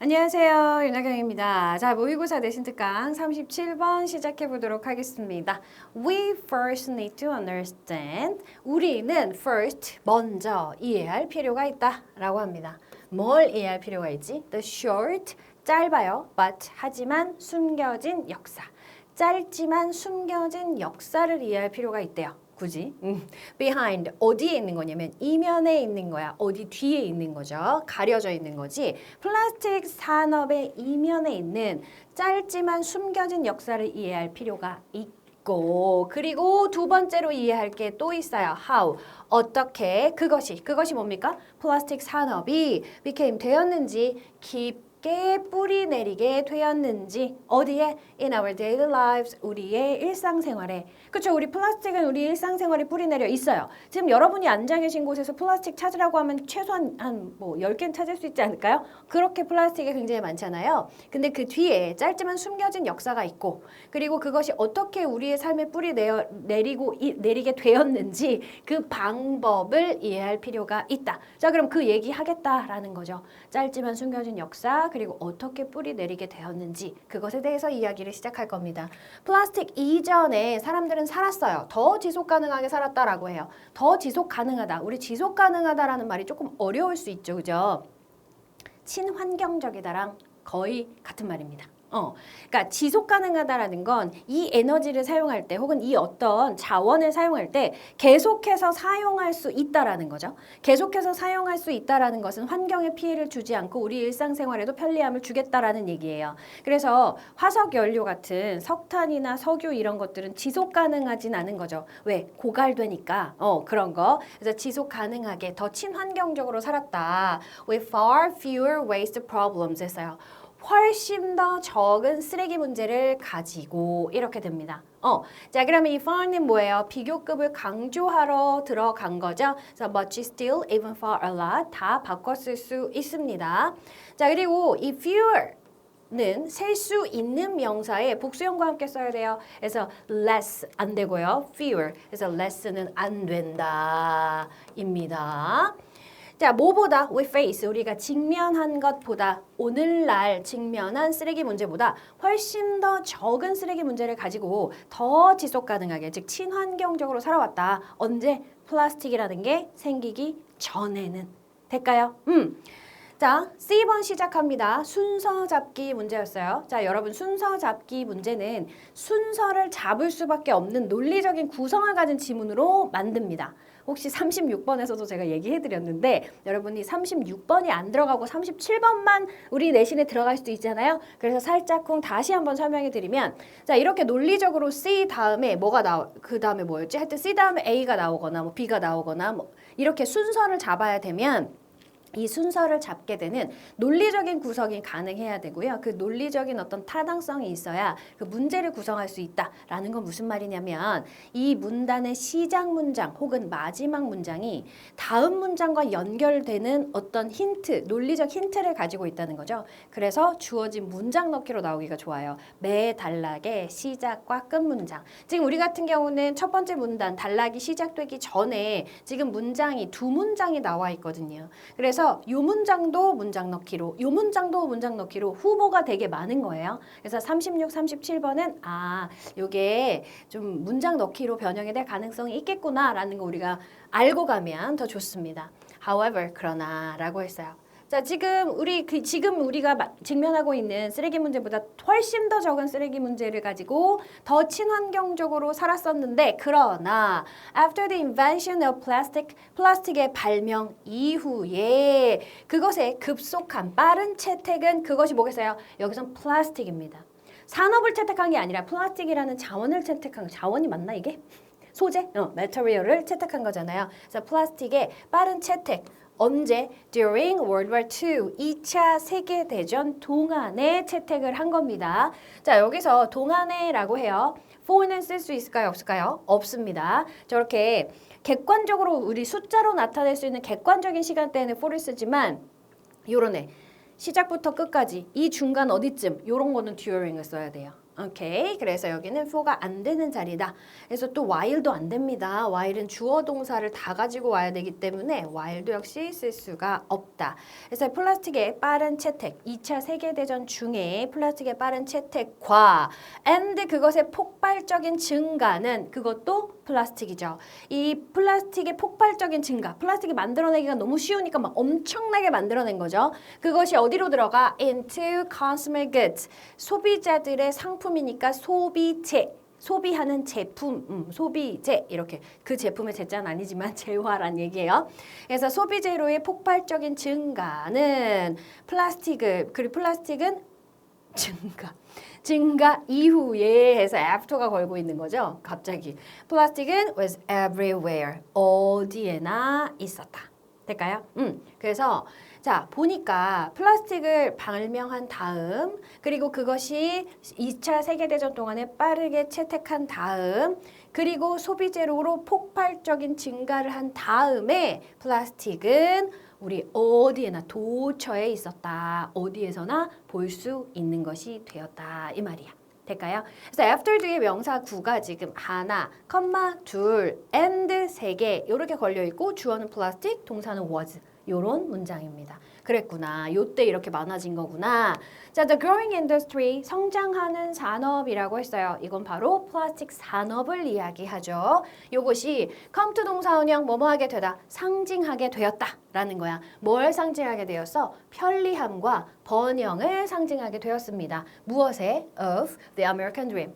안녕하세요. 윤하경입니다. 자, 모의고사 내신 특강 37번 시작해 보도록 하겠습니다. We first need to understand. 우리는 first, 먼저 이해할 필요가 있다 라고 합니다. 뭘 이해할 필요가 있지? The short, 짧아요. but, 하지만 숨겨진 역사. 짧지만 숨겨진 역사를 이해할 필요가 있대요. 굳이 behind 어디에 있는 거냐면 이면에 있는 거야. 어디 뒤에 있는 거죠. 가려져 있는 거지. 플라스틱 산업의 이면에 있는 짧지만 숨겨진 역사를 이해할 필요가 있고 그리고 두 번째로 이해할 게 또 있어요. how 어떻게 그것이 뭡니까? 플라스틱 산업이 became 되었는지 깊게 뿌리 내리게 되었는지 어디에? In our daily lives 우리의 일상생활에 그렇죠. 우리 플라스틱은 우리 일상생활에 뿌리 내려 있어요. 지금 여러분이 앉아 계신 곳에서 플라스틱 찾으라고 하면 최소한 한 10개는 찾을 수 있지 않을까요? 그렇게 플라스틱이 굉장히 많잖아요. 근데 그 뒤에 짧지만 숨겨진 역사가 있고 그리고 그것이 어떻게 우리의 삶에 뿌리 내리게 되었는지 그 방법을 이해할 필요가 있다. 자, 그럼 그 얘기 하겠다라는 거죠. 짧지만 숨겨진 역사 그리고 어떻게 뿌리 내리게 되었는지 그것에 대해서 이야기를 시작할 겁니다. 플라스틱 이전에 사람들은 살았어요. 더 지속 가능하게 살았다라고 해요. 더 지속 가능하다. 우리 지속 가능하다라는 말이 조금 어려울 수 있죠. 그죠? 친환경적이다랑 거의 같은 말입니다. 그러니까 지속 가능하다라는 건 이 에너지를 사용할 때 혹은 이 어떤 자원을 사용할 때 계속해서 사용할 수 있다라는 거죠. 계속해서 사용할 수 있다라는 것은 환경에 피해를 주지 않고 우리 일상생활에도 편리함을 주겠다라는 얘기예요. 그래서 화석 연료 같은 석탄이나 석유 이런 것들은 지속 가능하진 않은 거죠. 왜? 고갈되니까. 그런 거. 그래서 지속 가능하게 더 친환경적으로 살았다. With far fewer waste problems 했어요. 훨씬 더 적은 쓰레기 문제를 가지고 이렇게 됩니다. 자, 그러면 이 far는 뭐예요? 비교급을 강조하러 들어간 거죠. 그래서 much, still, even, far, a lot 다 바꿔 쓸 수 있습니다. 자, 그리고 이 fewer 는 셀 수 있는 명사에 복수형과 함께 써야 돼요. 그래서 less 안 되고요. fewer. 그래서 less는 안 된다. 입니다. 자, 뭐보다? We face. 우리가 직면한 것보다 오늘날 직면한 쓰레기 문제보다 훨씬 더 적은 쓰레기 문제를 가지고 더 지속 가능하게, 즉 친환경적으로 살아왔다. 언제? 플라스틱이라는 게 생기기 전에는. 될까요? 자, C번 시작합니다. 순서 잡기 문제였어요. 자, 여러분 순서 잡기 문제는 순서를 잡을 수밖에 없는 논리적인 구성을 가진 지문으로 만듭니다. 혹시 36번에서도 제가 얘기해드렸는데 여러분이 36번이 안 들어가고 37번만 우리 내신에 들어갈 수도 있잖아요. 그래서 살짝쿵 다시 한번 설명해드리면 자, 이렇게 논리적으로 C 다음에 뭐가 그 다음에 뭐였지? 하여튼 C 다음에 A가 나오거나 뭐 B가 나오거나 뭐 이렇게 순서를 잡아야 되면 이 순서를 잡게 되는 논리적인 구성이 가능해야 되고요. 그 논리적인 어떤 타당성이 있어야 그 문제를 구성할 수 있다라는 건 무슨 말이냐면 이 문단의 시작 문장 혹은 마지막 문장이 다음 문장과 연결되는 어떤 힌트, 논리적 힌트를 가지고 있다는 거죠. 그래서 주어진 문장 넣기로 나오기가 좋아요. 매 단락의 시작과 끝 문장. 지금 우리 같은 경우는 첫 번째 문단 단락이 시작되기 전에 지금 문장이 두 문장이 나와 있거든요. 그래서 요 문장도 문장 넣기로, 요 문장도 문장 넣기로 후보가 되게 많은 거예요. 그래서 36, 37번은 요게 좀 문장 넣기로 변형이 될 가능성이 있겠구나라는 거 우리가 알고 가면 더 좋습니다. However, 그러나 라고 했어요. 자, 지금 우리가 직면하고 있는 쓰레기 문제보다 훨씬 더 적은 쓰레기 문제를 가지고 더 친환경적으로 살았었는데 그러나 after the invention of plastic, 플라스틱의 발명 이후에 그것의 급속한 빠른 채택은 그것이 뭐겠어요? 여기선 플라스틱입니다. 산업을 채택한 게 아니라 플라스틱이라는 자원을 채택한 거. 자원이 맞나 이게? 소재? material을 채택한 거잖아요. 그래서 플라스틱의 빠른 채택. 언제? During World War II, 2차 세계대전 동안에 채택을 한 겁니다. 자, 여기서 동안에라고 해요. for는 쓸 수 있을까요? 없을까요? 없습니다. 저렇게 객관적으로 우리 숫자로 나타낼 수 있는 객관적인 시간대에는 for를 쓰지만 요런 애 시작부터 끝까지 이 중간 어디쯤 요런 거는 during을 써야 돼요. 오케이. 그래서 여기는 for가 안 되는 자리다. 그래서 또 while도 안 됩니다. while은 주어 동사를 다 가지고 와야 되기 때문에 while도 역시 쓸 수가 없다. 그래서 플라스틱의 빠른 채택, 2차 세계대전 중에 플라스틱의 빠른 채택과 and 그것의 폭발적인 증가는 그것도 플라스틱이죠. 이 플라스틱의 폭발적인 증가, 플라스틱이 만들어내기가 너무 쉬우니까 막 엄청나게 만들어낸 거죠. 그것이 어디로 들어가? into consumer goods. 소비자들의 상품이니까 소비재. 소비하는 제품, 소비재 이렇게 그 제품의 제자는 아니지만 재화란 얘기예요. 그래서 소비재로의 폭발적인 증가는 그리고 플라스틱은 증가 이후에 해서 after가 걸고 있는 거죠. 갑자기 플라스틱은 was everywhere 어디에나 있었다. 될까요? 그래서 자 보니까 플라스틱을 발명한 다음 그리고 그것이 2차 세계대전 동안에 빠르게 채택한 다음 그리고 소비재료로 폭발적인 증가를 한 다음에 플라스틱은 우리 어디에나 도처에 있었다. 어디에서나 볼 수 있는 것이 되었다. 이 말이야. 될까요? 그래서 after 뒤에 명사 구가 지금 하나, 둘, and 세 개 이렇게 걸려 있고 주어는 플라스틱, 동사는 was. 요런 문장입니다. 그랬구나. 요때 이렇게 많아진 거구나. 자, the growing industry, 성장하는 산업이라고 했어요. 이건 바로 플라스틱 산업을 이야기하죠. 요것이 come to 동사원형 뭐뭐하게 되다, 상징하게 되었다 라는 거야. 뭘 상징하게 되었어? 편리함과 번영을 상징하게 되었습니다. 무엇에? of the American dream.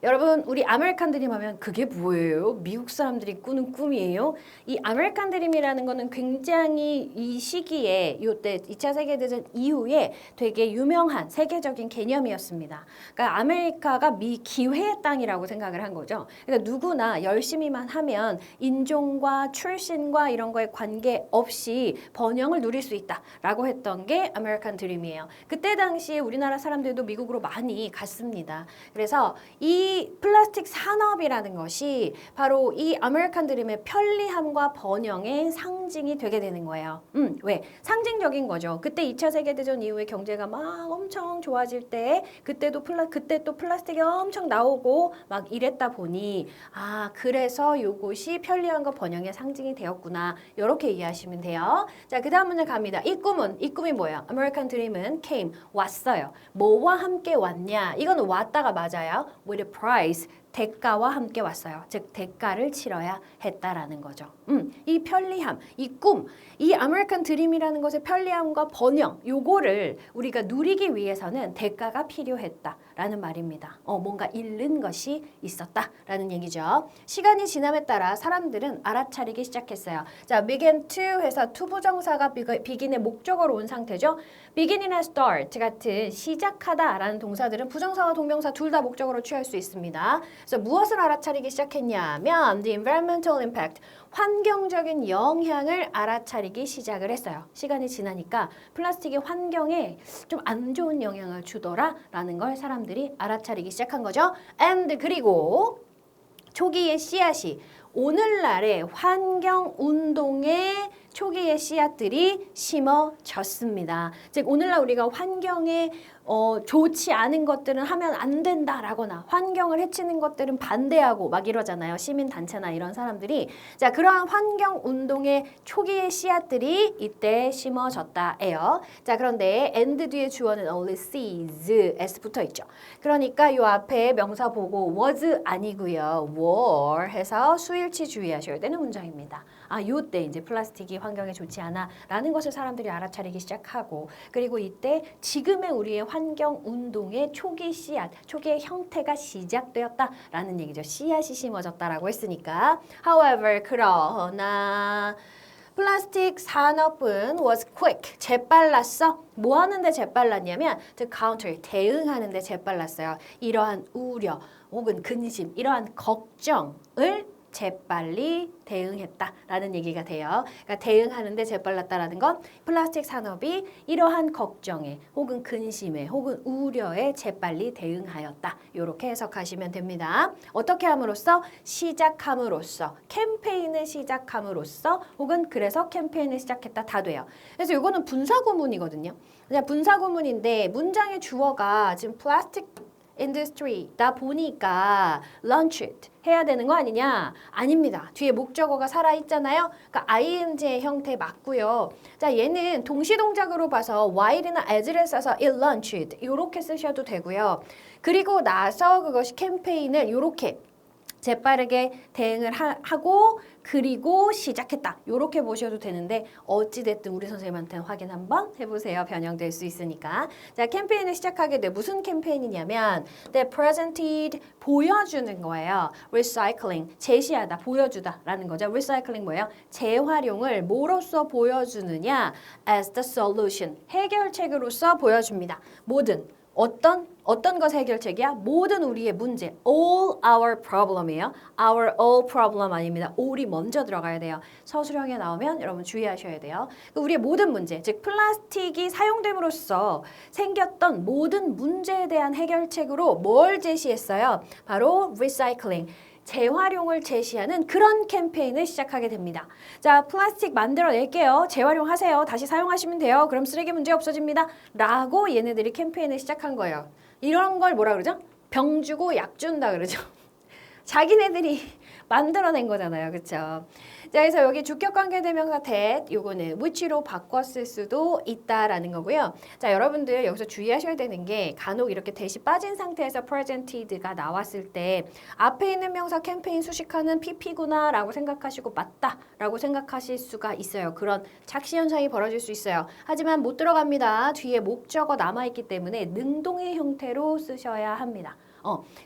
여러분 우리 아메리칸 드림 하면 그게 뭐예요? 미국 사람들이 꾸는 꿈이에요? 이 아메리칸 드림이라는 거는 굉장히 이 시기에 이때 2차 세계대전 이후에 되게 유명한 세계적인 개념이었습니다. 그러니까 아메리카가 기회의 땅이라고 생각을 한 거죠. 그러니까 누구나 열심히만 하면 인종과 출신과 이런 거에 관계없이 번영을 누릴 수 있다라고 했던 게 아메리칸 드림이에요. 그때 당시에 우리나라 사람들도 미국으로 많이 갔습니다. 그래서 이 플라스틱 산업이라는 것이 바로 이 아메리칸 드림의 편리함과 번영의 상징이 되게 되는 거예요. 왜? 상징적인 거죠. 그때 2차 세계대전 이후에 경제가 막 엄청 좋아질 때 그때 또 플라스틱이 엄청 나오고 막 이랬다 보니 그래서 요것이 편리함과 번영의 상징이 되었구나. 이렇게 이해하시면 돼요. 자, 그 다음 문제 갑니다. 이 꿈이 뭐예요? 아메리칸 드림은 came, 왔어요. 뭐와 함께 왔냐? 이건 왔다가 맞아요. with a price, 대가와 함께 왔어요. 즉 대가를 치러야 했다라는 거죠. 이 편리함, 이 꿈, 이 아메리칸 드림이라는 것의 편리함과 번영, 요거를 우리가 누리기 위해서는 대가가 필요했다라는 말입니다. 뭔가 잃는 것이 있었다라는 얘기죠. 시간이 지남에 따라 사람들은 알아차리기 시작했어요. 자, begin to 해서 to 부정사가 begin의 목적어로 온 상태죠. begin이나 start 같은 시작하다라는 동사들은 부정사와 동명사 둘 다 목적어로 취할 수 있습니다. 그래서 무엇을 알아차리기 시작했냐면 the environmental impact, 환경적인 영향을 알아차리기 시작을 했어요. 시간이 지나니까 플라스틱이 환경에 좀 안 좋은 영향을 주더라라는 걸 사람들이 알아차리기 시작한 거죠. and 그리고 초기의 씨앗이 오늘날의 환경운동의 초기의 씨앗들이 심어졌습니다. 즉 오늘날 우리가 환경에 좋지 않은 것들은 하면 안 된다라거나 환경을 해치는 것들은 반대하고 막 이러잖아요. 시민단체나 이런 사람들이. 자, 그러한 환경운동의 초기의 씨앗들이 이때 심어졌다예요. 자, 그런데 and 뒤에 주어는 only seeds, s 붙어 있죠. 그러니까 요 앞에 명사 보고 was 아니고요. were 해서 수일치 주의하셔야 되는 문장입니다. 요때 이제 플라스틱이 환경에 좋지 않아 라는 것을 사람들이 알아차리기 시작하고 그리고 이때 지금의 우리의 환경운동의 초기 씨앗, 초기의 형태가 시작되었다라는 얘기죠. 씨앗이 심어졌다라고 했으니까. However, 그러나 플라스틱 산업은 was quick, 재빨랐어. 뭐 하는데 재빨랐냐면 to counter, 대응하는데 재빨랐어요. 이러한 우려 혹은 근심, 이러한 걱정을 재빨리 대응했다라는 얘기가 돼요. 그러니까 대응하는데 재빨랐다라는 건 플라스틱 산업이 이러한 걱정에 혹은 근심에 혹은 우려에 재빨리 대응하였다. 이렇게 해석하시면 됩니다. 어떻게 함으로써? 시작함으로써, 캠페인을 시작함으로써 혹은 그래서 캠페인을 시작했다 다 돼요. 그래서 이거는 분사구문이거든요. 그냥 분사구문인데 문장의 주어가 지금 플라스틱 industry다 보니까 launched 해야 되는 거 아니냐? 아닙니다. 뒤에 목적어가 살아있잖아요. 그러니까 ing의 형태 맞고요. 자, 얘는 동시동작으로 봐서 while이나 as를 써서 it launched 이렇게 쓰셔도 되고요. 그리고 나서 그것이 캠페인을 이렇게 재빠르게 대응을 하고 그리고 시작했다. 이렇게 보셔도 되는데 어찌됐든 우리 선생님한테는 확인 한번 해보세요. 변형될 수 있으니까. 자, 캠페인을 시작하게 돼. 무슨 캠페인이냐면 they presented 보여주는 거예요. recycling 제시하다, 보여주다 라는 거죠. recycling 뭐예요? 재활용을 뭐로써 보여주느냐 as the solution 해결책으로서 보여줍니다. 모든 어떤 것의 해결책이야? 모든 우리의 문제. All our problem이에요. Our all problem 아닙니다. all이 먼저 들어가야 돼요. 서술형에 나오면 여러분 주의하셔야 돼요. 우리의 모든 문제, 즉 플라스틱이 사용됨으로써 생겼던 모든 문제에 대한 해결책으로 뭘 제시했어요? 바로 recycling. 재활용을 제시하는 그런 캠페인을 시작하게 됩니다. 자, 플라스틱 만들어낼게요. 재활용하세요. 다시 사용하시면 돼요. 그럼 쓰레기 문제 없어집니다. 라고 얘네들이 캠페인을 시작한 거예요. 이런 걸 뭐라 그러죠? 병 주고 약 준다 그러죠. 자기네들이 만들어낸 거잖아요. 그렇죠? 자, 그래서 여기 주격관계대명사 that 요거는 which로 바꿨을 수도 있다라는 거고요. 자, 여러분들 여기서 주의하셔야 되는 게 간혹 이렇게 that이 빠진 상태에서 presented가 나왔을 때 앞에 있는 명사 캠페인 수식하는 pp구나 라고 생각하시고 맞다 라고 생각하실 수가 있어요. 그런 착시 현상이 벌어질 수 있어요. 하지만 못 들어갑니다. 뒤에 목적어 남아있기 때문에 능동의 형태로 쓰셔야 합니다.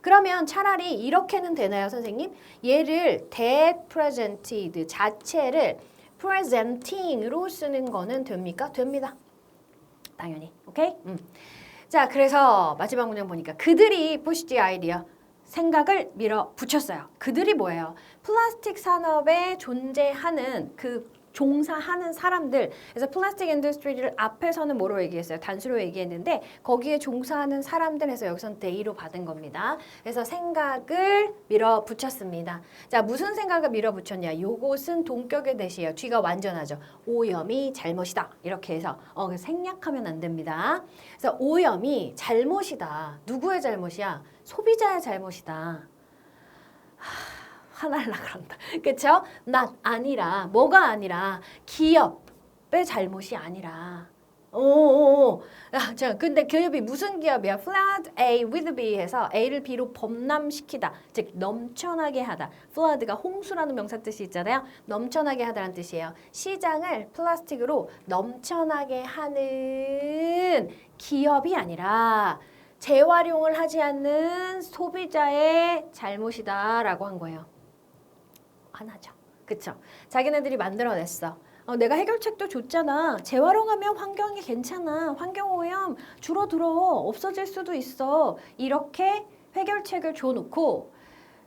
그러면 차라리 이렇게는 되나요, 선생님? 얘를 that presented 자체를 presenting으로 쓰는 거는 됩니까? 됩니다. 당연히. 오케이? 자, 그래서 마지막 문장 보니까 그들이 push the idea 생각을 밀어붙였어요. 그들이 뭐예요? 플라스틱 산업에 존재하는 종사하는 사람들. 그래서 플라스틱 인더스트리를 앞에서는 뭐로 얘기했어요? 단수로 얘기했는데 거기에 종사하는 사람들 해서 여기서는 they로 받은 겁니다. 그래서 생각을 밀어붙였습니다. 자, 무슨 생각을 밀어붙였냐? 요것은 동격의 대시예요. 뒤가 완전하죠. 오염이 잘못이다. 이렇게 해서 생략하면 안 됩니다. 그래서 오염이 잘못이다. 누구의 잘못이야? 소비자의 잘못이다. 화날라 그런다. 그쵸? not 아니라 뭐가 아니라 기업의 잘못이 아니라 자, 근데 기업이 무슨 기업이야? flood A with B 해서 A를 B로 범람시키다. 즉 넘쳐나게 하다. flood가 홍수라는 명사 뜻이 있잖아요. 넘쳐나게 하다라는 뜻이에요. 시장을 플라스틱으로 넘쳐나게 하는 기업이 아니라 재활용을 하지 않는 소비자의 잘못이다라고 한 거예요. 하나죠. 그쵸? 자기네들이 만들어냈어. 내가 해결책도 줬잖아. 재활용하면 환경이 괜찮아. 환경오염 줄어들어. 없어질 수도 있어. 이렇게 해결책을 줘놓고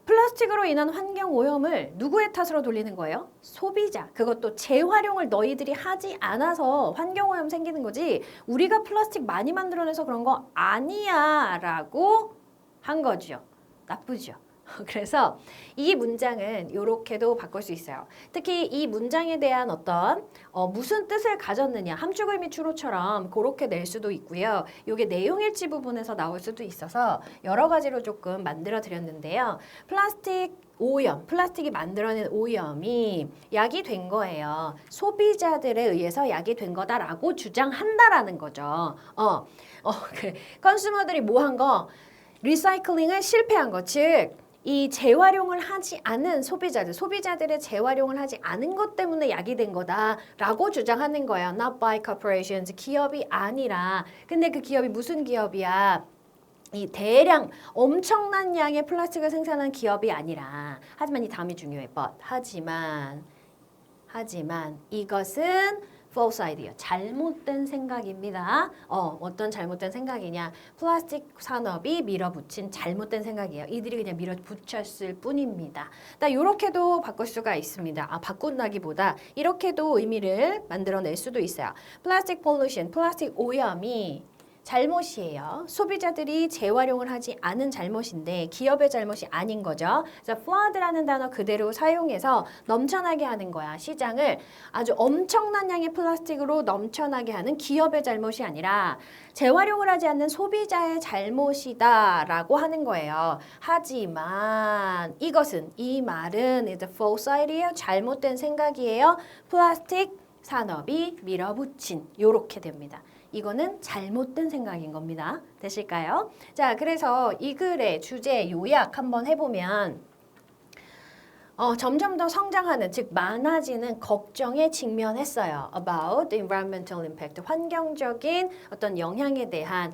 플라스틱으로 인한 환경오염을 누구의 탓으로 돌리는 거예요? 소비자. 그것도 재활용을 너희들이 하지 않아서 환경오염 생기는 거지. 우리가 플라스틱 많이 만들어내서 그런 거 아니야 라고 한 거죠. 나쁘죠. 그래서 이 문장은 이렇게도 바꿀 수 있어요. 특히 이 문장에 대한 어떤 무슨 뜻을 가졌느냐 함축 의미 추로처럼 그렇게 낼 수도 있고요. 이게 내용일치 부분에서 나올 수도 있어서 여러 가지로 조금 만들어 드렸는데요. 플라스틱 오염, 플라스틱이 만들어낸 오염이 약이 된 거예요. 소비자들에 의해서 약이 된 거다라고 주장한다라는 거죠. 컨슈머들이 뭐 한 거? 리사이클링을 실패한 거, 즉 이 재활용을 하지 않은 소비자들의 재활용을 하지 않은 것 때문에 약이 된 거다라고 주장하는 거예요. Not by corporations, 기업이 아니라. 근데 그 기업이 무슨 기업이야? 이 대량 엄청난 양의 플라스틱을 생산하는 기업이 아니라. 하지만 이 다음이 중요해. But 하지만 이것은 false idea. 잘못된 생각입니다. 어떤 잘못된 생각이냐. 플라스틱 산업이 밀어붙인 잘못된 생각이에요. 이들이 그냥 밀어붙였을 뿐입니다. 이렇게도 바꿀 수가 있습니다. 바꾼다기보다 이렇게도 의미를 만들어낼 수도 있어요. 플라스틱 pollution, 플라스틱 오염이 잘못이에요. 소비자들이 재활용을 하지 않은 잘못인데 기업의 잘못이 아닌 거죠. 그래서 flood라는 단어 그대로 사용해서 넘쳐나게 하는 거야. 시장을 아주 엄청난 양의 플라스틱으로 넘쳐나게 하는 기업의 잘못이 아니라 재활용을 하지 않는 소비자의 잘못이다라고 하는 거예요. 하지만 이것은 이 말은 is a false idea, 잘못된 생각이에요. 플라스틱 산업이 밀어붙인 요렇게 됩니다. 이거는 잘못된 생각인 겁니다. 되실까요? 자, 그래서 이 글의 주제 요약 한번 해보면 점점 더 성장하는, 즉 많아지는 걱정에 직면했어요. About the environmental impact, 환경적인 어떤 영향에 대한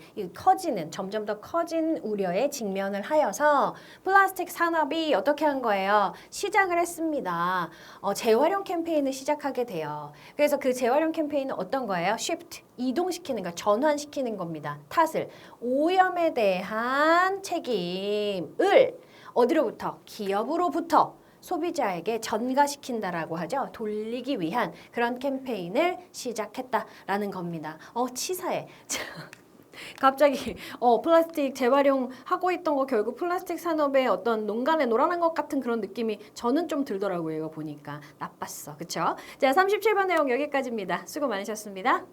점점 더 커진 우려에 직면을 하여서 플라스틱 산업이 어떻게 한 거예요? 시작을 했습니다. 재활용 캠페인을 시작하게 돼요. 그래서 그 재활용 캠페인은 어떤 거예요? Shift, 이동시키는 거, 전환시키는 겁니다. 탓을, 오염에 대한 책임을 어디로부터? 기업으로부터 소비자에게 전가시킨다라고 하죠. 돌리기 위한 그런 캠페인을 시작했다라는 겁니다. 치사해. 갑자기 플라스틱 재활용하고 있던 거 결국 플라스틱 산업의 어떤 농간에 놀아난 것 같은 그런 느낌이 저는 좀 들더라고요. 이거 보니까 나빴어. 그쵸? 자, 37번 내용 여기까지입니다. 수고 많으셨습니다.